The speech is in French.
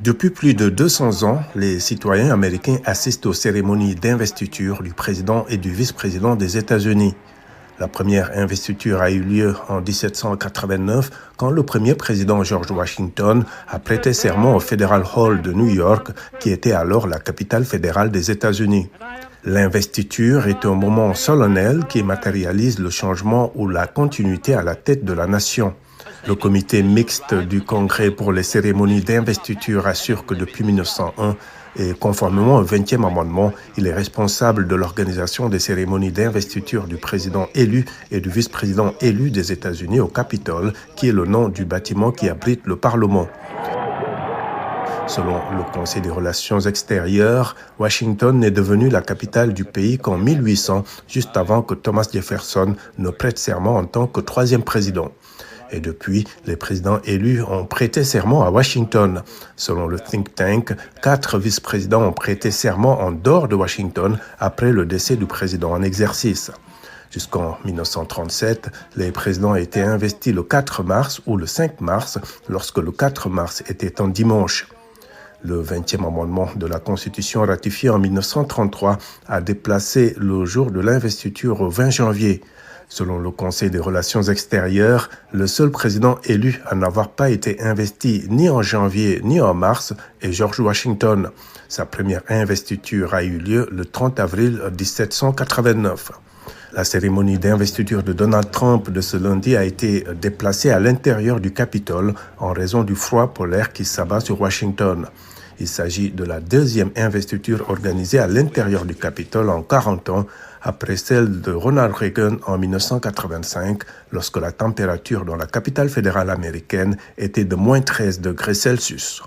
Depuis plus de 200 ans, les citoyens américains assistent aux cérémonies d'investiture du président et du vice-président des États-Unis. La première investiture a eu lieu en 1789 quand le premier président George Washington a prêté serment au Federal Hall de New York, qui était alors la capitale fédérale des États-Unis. L'investiture est un moment solennel qui matérialise le changement ou la continuité à la tête de la nation. Le comité mixte du Congrès pour les cérémonies d'investiture assure que depuis 1901, et conformément au 20e amendement, il est responsable de l'organisation des cérémonies d'investiture du président élu et du vice-président élu des États-Unis au Capitole, qui est le nom du bâtiment qui abrite le Parlement. Selon le Conseil des relations extérieures, Washington est devenu la capitale du pays qu'en 1800, juste avant que Thomas Jefferson ne prête serment en tant que troisième président. Et depuis, les présidents élus ont prêté serment à Washington. Selon le think tank, 4 vice-présidents ont prêté serment en dehors de Washington après le décès du président en exercice. Jusqu'en 1937, les présidents étaient investis le 4 mars ou le 5 mars, lorsque le 4 mars était un dimanche. Le 20e amendement de la Constitution ratifié en 1933 a déplacé le jour de l'investiture au 20 janvier. Selon le Conseil des relations extérieures, le seul président élu à n'avoir pas été investi ni en janvier ni en mars est George Washington. Sa première investiture a eu lieu le 30 avril 1789. La cérémonie d'investiture de Donald Trump de ce lundi a été déplacée à l'intérieur du Capitole en raison du froid polaire qui s'abat sur Washington. Il s'agit de la deuxième investiture organisée à l'intérieur du Capitole en 40 ans, après celle de Ronald Reagan en 1985, lorsque la température dans la capitale fédérale américaine était de -13 degrés Celsius.